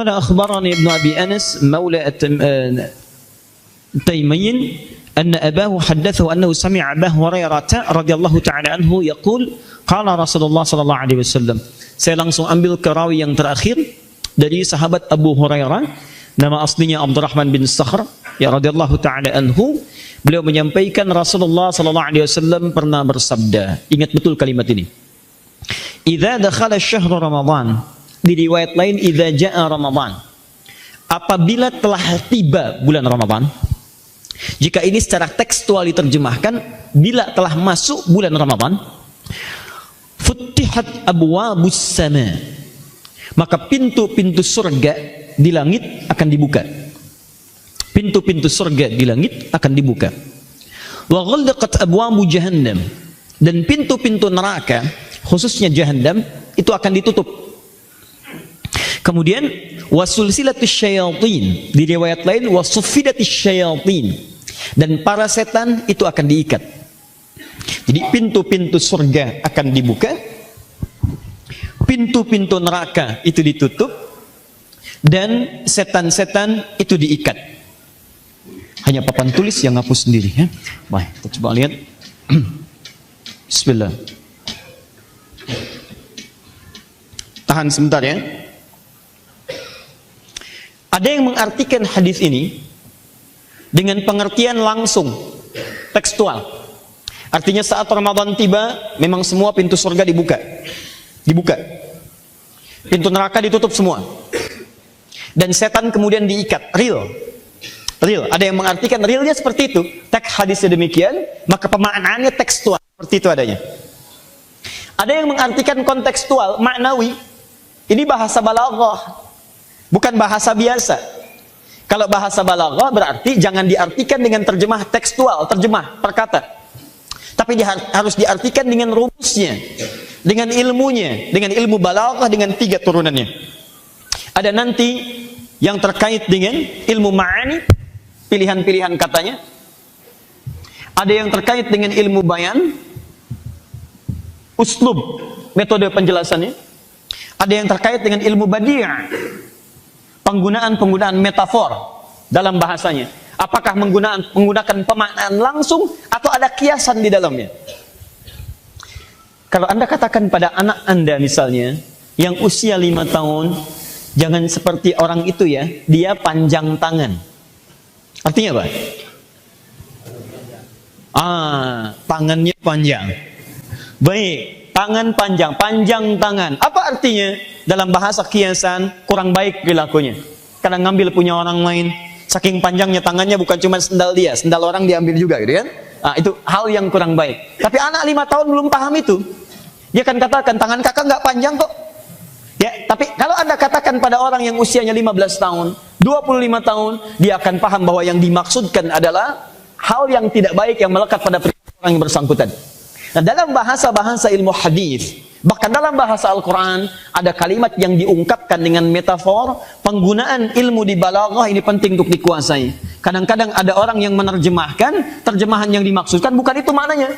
Qala akhbarani Ibnu Abi Anas maula Taymiyin anna abahu haddathahu annahu sami'a Abu Hurairah radhiyallahu ta'ala anhu yaqul qala Rasulullah sallallahu alaihi wasallam. Saya langsung ambil ke rawi yang terakhir dari sahabat Abu Hurairah, nama aslinya Abdurrahman bin Sakhr ya radhiyallahu ta'ala anhu. Beliau menyampaikan Rasulullah sallallahu alaihi wasallam pernah bersabda, ingat betul kalimat ini. Idza dakhala syahrul Ramadan, di riwayat lain idza jaa Ramadan, apabila telah tiba bulan Ramadan. Jika ini secara tekstual diterjemahkan, bila telah masuk bulan Ramadan, futtihat abwabus sama, maka pintu-pintu surga di langit akan dibuka. Pintu-pintu surga di langit akan dibuka. Wa ghallaqat abwabu jahannam, dan pintu-pintu neraka khususnya jahannam itu akan ditutup. Kemudian wasulsilatus syayatin, di riwayat lain wasuffidatis syayatin, dan para setan itu akan diikat. Jadi pintu-pintu surga akan dibuka, pintu-pintu neraka itu ditutup, dan setan-setan itu diikat. Hanya papan tulis yang hapus sendiri ya. Baik, kita coba lihat. Bismillah. Tahan sebentar ya. Ada yang mengartikan hadis ini dengan pengertian langsung, tekstual. Artinya saat Ramadan tiba, memang semua pintu surga dibuka. Pintu neraka ditutup semua. Dan setan kemudian diikat, real. Ada yang mengartikan realnya seperti itu. Teks hadisnya demikian, maka pemaknaannya tekstual, seperti itu adanya. Ada yang mengartikan kontekstual, maknawi. Ini bahasa balaghah, bukan bahasa biasa. Kalau bahasa balaghah berarti jangan diartikan dengan terjemah tekstual, terjemah perkata. Tapi harus diartikan dengan rumusnya, dengan ilmunya, dengan ilmu balaghah, dengan 3 turunannya. Ada nanti yang terkait dengan ilmu ma'ani, pilihan-pilihan katanya. Ada yang terkait dengan ilmu bayan, uslub, metode penjelasannya. Ada yang terkait dengan ilmu badi', penggunaan metafor dalam bahasanya. Apakah menggunakan pemaknaan langsung atau ada kiasan di dalamnya? Kalau Anda katakan pada anak Anda misalnya yang usia 5 tahun, jangan seperti orang itu ya, dia panjang tangan. Artinya apa? Tangannya panjang. Baik, tangan panjang tangan. Apa artinya? Dalam bahasa kiasan, kurang baik perilakunya. Kadang ngambil punya orang lain, saking panjangnya tangannya bukan cuma sendal dia, sendal orang diambil juga gitu kan. Itu hal yang kurang baik. Tapi anak 5 tahun belum paham itu. Dia akan katakan, tangan kakak nggak panjang kok. Ya, tapi kalau Anda katakan pada orang yang usianya 15 tahun, 25 tahun, dia akan paham bahwa yang dimaksudkan adalah hal yang tidak baik yang melekat pada perilaku orang yang bersangkutan. Nah, dalam bahasa-bahasa ilmu hadis, bahkan dalam bahasa Al-Quran, ada kalimat yang diungkapkan dengan metafor. Penggunaan ilmu di balaghah ini penting untuk dikuasai. Kadang-kadang ada orang yang menerjemahkan, terjemahan yang dimaksudkan bukan itu maknanya,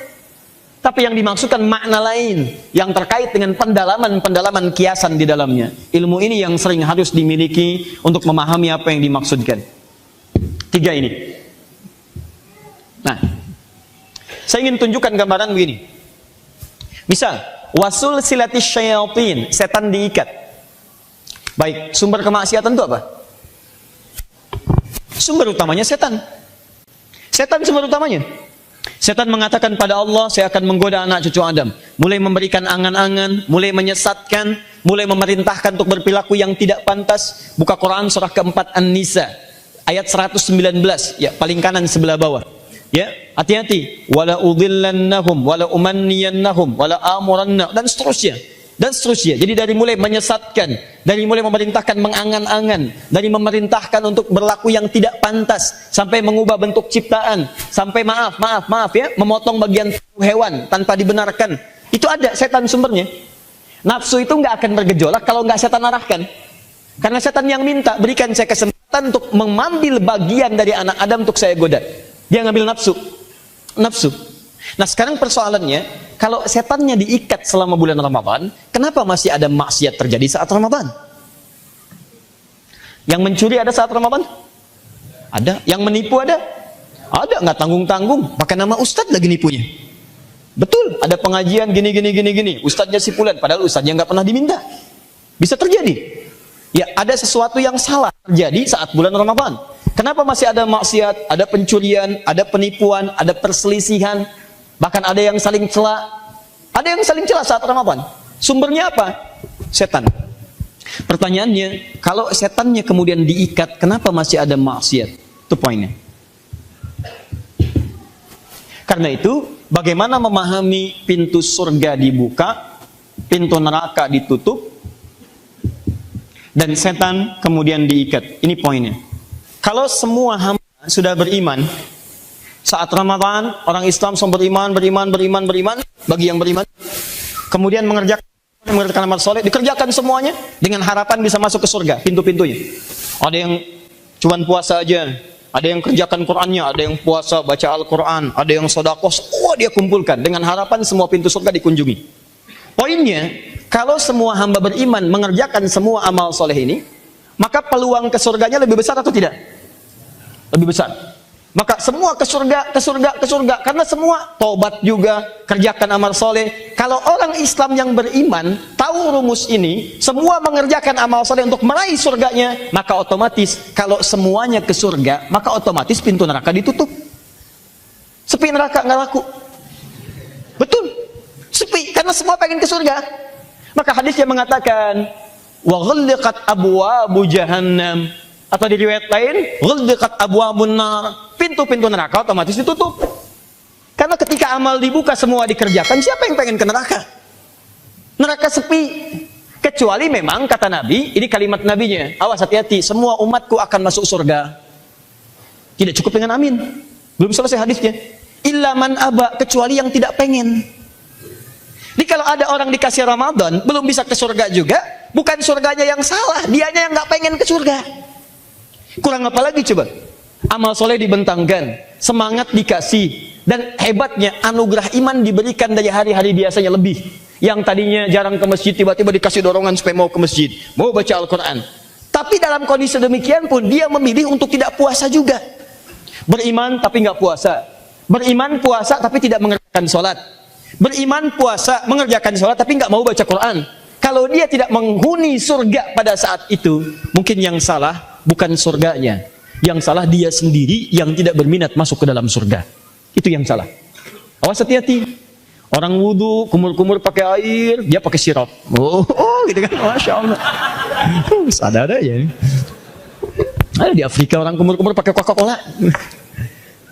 tapi yang dimaksudkan makna lain yang terkait dengan pendalaman kiasan di dalamnya. Ilmu ini yang sering harus dimiliki untuk memahami apa yang dimaksudkan. 3 ini. Nah, saya ingin tunjukkan gambaran begini. Misal, wasul silatis syayatin, setan diikat. Baik, sumber kemaksiatan itu apa? Sumber utamanya setan. Setan sumber utamanya. Setan mengatakan pada Allah, saya akan menggoda anak cucu Adam. Mulai memberikan angan-angan, mulai menyesatkan, mulai memerintahkan untuk berperilaku yang tidak pantas. Buka Quran surah keempat An-Nisa, ayat 119, ya paling kanan sebelah bawah. Ya, hati-hati. Wala udhillannahum, wala umanniyannahum, wala amuranna, dan seterusnya. Dan seterusnya. Jadi dari mulai menyesatkan, dari mulai memerintahkan mengangan-angan, dari memerintahkan untuk berlaku yang tidak pantas, sampai mengubah bentuk ciptaan, sampai maaf ya, memotong bagian hewan tanpa dibenarkan. Itu ada setan sumbernya. Nafsu itu nggak akan bergejolak kalau nggak setan arahkan. Karena setan yang minta, berikan saya kesempatan untuk mengambil bagian dari anak Adam untuk saya goda. Dia ngambil nafsu. Nah sekarang persoalannya, kalau setannya diikat selama bulan Ramadan, kenapa masih ada maksiat terjadi saat Ramadan? Yang mencuri ada saat Ramadan? Ada. Yang menipu ada? Ada, nggak tanggung-tanggung. Pakai nama ustadz lagi nipunya. Betul, ada pengajian gini. Ustadznya si Fulan, padahal ustadznya nggak pernah diminta. Bisa terjadi. Ya, ada sesuatu yang salah terjadi saat bulan Ramadan. Kenapa masih ada maksiat, ada pencurian, ada penipuan, ada perselisihan, bahkan ada yang saling cela. Ada yang saling cela saat Ramadan. Sumbernya apa? Setan. Pertanyaannya, kalau setannya kemudian diikat, kenapa masih ada maksiat? Itu poinnya. Karena itu, bagaimana memahami pintu surga dibuka, pintu neraka ditutup, dan setan kemudian diikat? Ini poinnya. Kalau semua hamba sudah beriman, saat Ramadan, orang Islam semua beriman, bagi yang beriman, kemudian mengerjakan amal soleh, dikerjakan semuanya, dengan harapan bisa masuk ke surga, pintu-pintunya. Ada yang cuman puasa aja, ada yang kerjakan Qur'annya, ada yang puasa, baca Al-Quran, ada yang sedekah, semua dia kumpulkan, dengan harapan semua pintu surga dikunjungi. Poinnya, kalau semua hamba beriman mengerjakan semua amal soleh ini, maka peluang ke surganya lebih besar atau tidak? Lebih besar. Maka semua ke surga, karena semua tobat juga, kerjakan amal soleh. Kalau orang Islam yang beriman tahu rumus ini, semua mengerjakan amal soleh untuk meraih surganya, maka otomatis kalau semuanya ke surga, maka otomatis pintu neraka ditutup. Sepi neraka, nggak laku. Betul, sepi karena semua pengen ke surga. Maka hadisnya mengatakan, wa ghulliqat abwabu jahannam, atau di riwayat lain, ghulliqat abwabun nar, pintu-pintu neraka otomatis ditutup. Karena ketika amal dibuka semua dikerjakan, siapa yang pengen ke neraka? Neraka sepi. Kecuali memang kata Nabi, ini kalimat Nabinya, awas hati-hati, semua umatku akan masuk surga. Tidak cukup dengan amin. Belum selesai hadisnya. Illa man aba, kecuali yang tidak pengen. Jadi kalau ada orang dikasih Ramadan, belum bisa ke surga juga, bukan surganya yang salah, dianya yang nggak pengen ke surga. Kurang apa lagi coba? Amal soleh dibentangkan, semangat dikasih, dan hebatnya anugerah iman diberikan dari hari-hari biasanya lebih. Yang tadinya jarang ke masjid, tiba-tiba dikasih dorongan supaya mau ke masjid, mau baca Al-Quran. Tapi dalam kondisi demikian pun dia memilih untuk tidak puasa juga. Beriman tapi nggak puasa, beriman puasa tapi tidak mengerjakan sholat, beriman puasa mengerjakan sholat tapi nggak mau baca Quran. Kalau dia tidak menghuni surga pada saat itu, mungkin yang salah bukan surganya, yang salah dia sendiri yang tidak berminat masuk ke dalam surga. Itu yang salah. Awas hati-hati. Orang wudu kumur-kumur pakai air, dia pakai sirap. Gitu kan, masya Allah. Ada aja. Ada di Afrika orang kumur-kumur pakai Coca-Cola.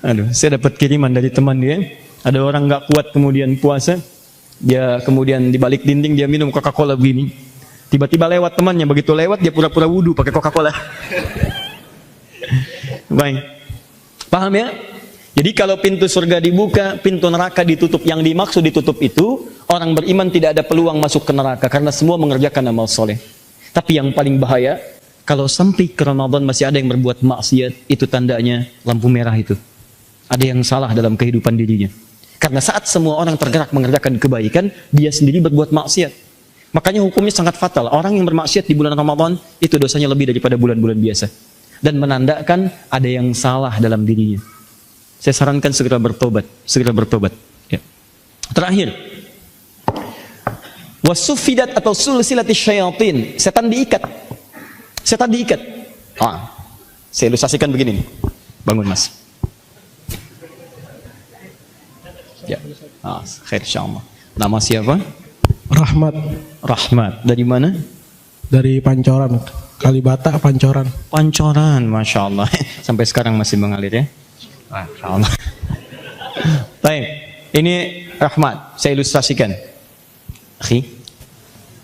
Aduh, saya dapat kiriman dari teman dia. Ada orang nggak kuat kemudian puasa, dia kemudian di balik dinding dia minum Coca-Cola begini. Tiba-tiba lewat temannya, begitu lewat dia pura-pura wudu pakai Coca-Cola. Baik, paham ya? Jadi kalau pintu surga dibuka, pintu neraka ditutup. Yang dimaksud ditutup itu, orang beriman tidak ada peluang masuk ke neraka karena semua mengerjakan amal soleh. Tapi yang paling bahaya, kalau sampai ke Ramadan masih ada yang berbuat maksiat, itu tandanya lampu merah itu. Ada yang salah dalam kehidupan dirinya. Karena saat semua orang tergerak mengerjakan kebaikan, dia sendiri berbuat maksiat. Makanya hukumnya sangat fatal. Orang yang bermaksiat di bulan Ramadan, itu dosanya lebih daripada bulan-bulan biasa. Dan menandakan ada yang salah dalam dirinya. Saya sarankan segera bertobat. Segera bertobat. Ya. Terakhir. Wasufidat atau sulsilatis syayatin. Setan diikat. Setan diikat. Saya ilustrasikan begini nih. Bangun mas. Ya. Khair insyaallah. Nama siapa? Rahmat. Rahmat. Dari mana? Dari Pancoran. Kalibata, Pancoran. Pancoran, masya Allah. Sampai sekarang masih mengalir ya. Masya Allah. Baik, ini Rahmat. Saya ilustrasikan. Akhi,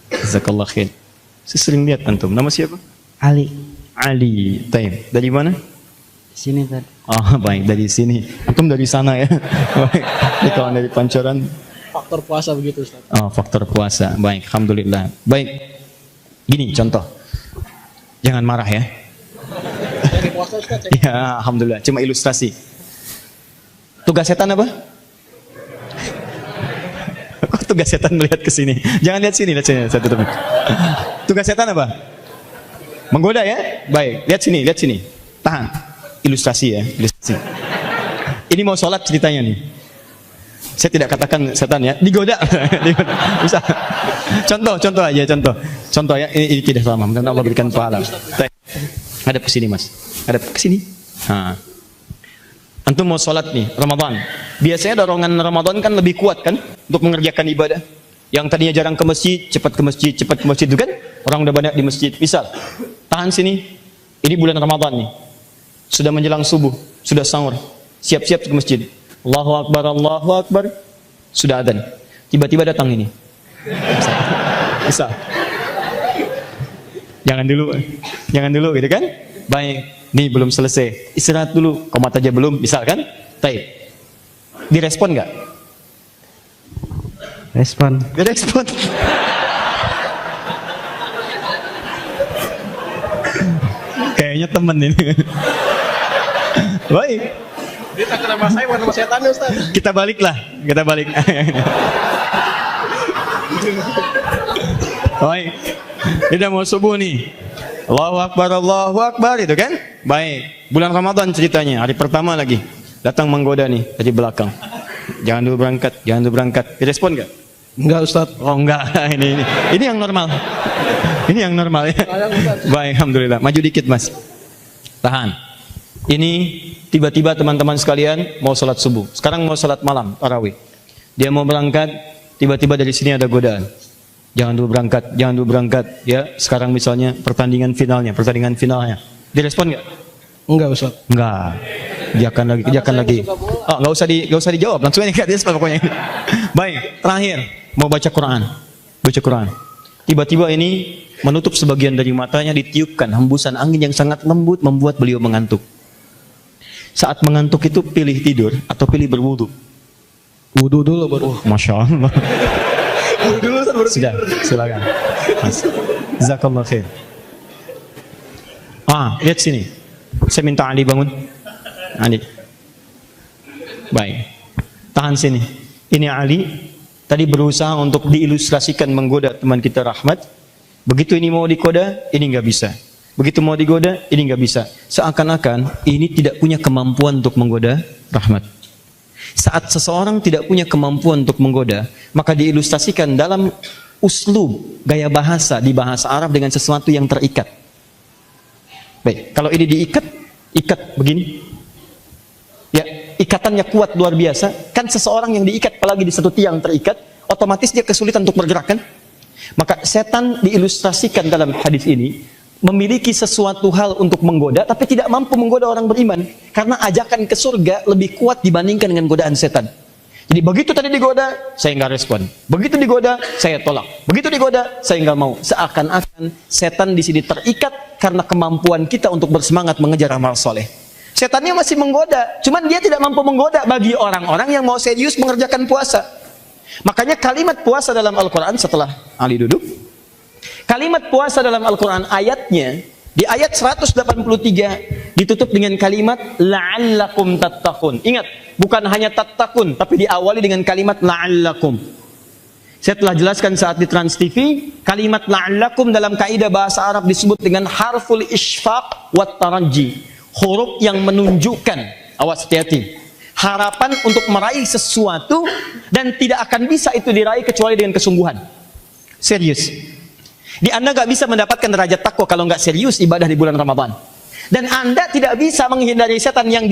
jazakallah khair. Saya sering lihat antum. Nama siapa? Ali. Ali. Baik. Dari mana? Sini tadi. Baik, dari sini. Antum dari sana ya. Baik. Ini kawan dari Pancoran. Faktor puasa begitu Ustaz. Faktor puasa. Baik, alhamdulillah. Baik. Gini contoh. Jangan marah ya. Dari puasa Ustaz. Ya, alhamdulillah. Cuma ilustrasi. Tugas setan apa? Kok tugas setan melihat ke sini? Jangan lihat sini, lihat sini. Tugas setan apa? Menggoda ya? Baik, lihat sini, lihat sini. Tahan. Ilustrasi ya, ilustrasi. Ini mau sholat ceritanya nih. Saya tidak katakan setan ya, digoda. Digoda. Bisa. Contoh aja, contoh ya. Ini tidak sama. Mudah-mudahan Allah berikan pahala. Hadap ke sini Mas. Hadap ke sini. Nah. Antum mau sholat nih, Ramadan. Biasanya dorongan Ramadan kan lebih kuat kan untuk mengerjakan ibadah. Yang tadinya jarang ke masjid, cepat ke masjid, cepat ke masjid itu kan. Orang udah banyak di masjid. Misal, tahan sini. Ini bulan Ramadan nih. Sudah menjelang subuh, sudah sahur. Siap-siap ke masjid. Allahu Akbar, Allahu Akbar. Sudah adzan. Tiba-tiba datang ini. Bisa. Jangan dulu gitu kan? Baik. Nih belum selesai, istirahat dulu, komat aja belum, misalkan, taib. Direspon nggak? Respon. Direspon. Kayaknya temen ini. Baik. Dia tak kena mas saya, bukan sama setan ya Ustaz. Kita balik. Baik. Kita mau subuh nih. Allahu Akbar itu kan? Baik. Bulan Ramadan ceritanya, hari pertama lagi. Datang menggoda nih dari belakang. Jangan dulu berangkat. Direspon enggak? Enggak Ustaz. Oh enggak, ini yang normal. Ini yang normal ya. Baik, alhamdulillah. Maju dikit Mas. Tahan. Ini tiba-tiba teman-teman sekalian mau sholat subuh. Sekarang mau sholat malam, tarawih. Dia mau berangkat, tiba-tiba dari sini ada godaan. Jangan dulu berangkat. Ya, sekarang misalnya pertandingan finalnya. Direspon nggak? Enggak Ustaz. Enggak. Kerjakan lagi. Oh, nggak usah dijawab. Langsung aja direspon pokoknya. Baik, terakhir mau baca Quran. Tiba-tiba ini menutup sebagian dari matanya, ditiupkan hembusan angin yang sangat lembut membuat beliau mengantuk. Saat mengantuk itu pilih tidur atau pilih berwudu? Wudu dulu baru. Masya Allah. Wudu dulu Ustaz baru. Sudah, silakan. Jazakallah khair. Lihat sini. Saya minta Ali bangun. Ali. Baik. Tahan sini. Ini Ali tadi berusaha untuk diilustrasikan menggoda teman kita Rahmat. Begitu ini mau digoda, ini nggak bisa. Begitu mau digoda, ini nggak bisa. Seakan-akan ini tidak punya kemampuan untuk menggoda Rahmat. Saat seseorang tidak punya kemampuan untuk menggoda, maka diilustrasikan dalam uslub, gaya bahasa di bahasa Arab dengan sesuatu yang terikat. Baik, kalau ini ikat begini. Ya, ikatannya kuat luar biasa. Kan seseorang yang diikat apalagi di satu tiang terikat, otomatis dia kesulitan untuk bergerak kan? Maka setan diilustrasikan dalam hadis ini memiliki sesuatu hal untuk menggoda, tapi tidak mampu menggoda orang beriman. Karena ajakan ke surga lebih kuat dibandingkan dengan godaan setan. Jadi begitu tadi digoda, saya nggak respon. Begitu digoda, saya tolak. Begitu digoda, saya nggak mau. Seakan-akan setan di sini terikat karena kemampuan kita untuk bersemangat mengejar amal soleh. Setannya masih menggoda, cuman dia tidak mampu menggoda bagi orang-orang yang mau serius mengerjakan puasa. Makanya kalimat puasa dalam Al-Quran setelah Ali duduk, kalimat puasa dalam Al-Quran ayatnya di ayat 183 ditutup dengan kalimat la'allakum tattaqun. Ingat, bukan hanya tattaqun, tapi diawali dengan kalimat la'allakum. Saya telah jelaskan saat di Trans TV, kalimat la'allakum dalam kaidah bahasa Arab disebut dengan harful isfaq wat taraji. Huruf yang menunjukkan, awas hati-hati, harapan untuk meraih sesuatu dan tidak akan bisa itu diraih kecuali dengan kesungguhan. Serius. Di Anda gak bisa mendapatkan derajat takwa kalau gak serius ibadah di bulan Ramadan. Dan Anda tidak bisa menghindari setan yang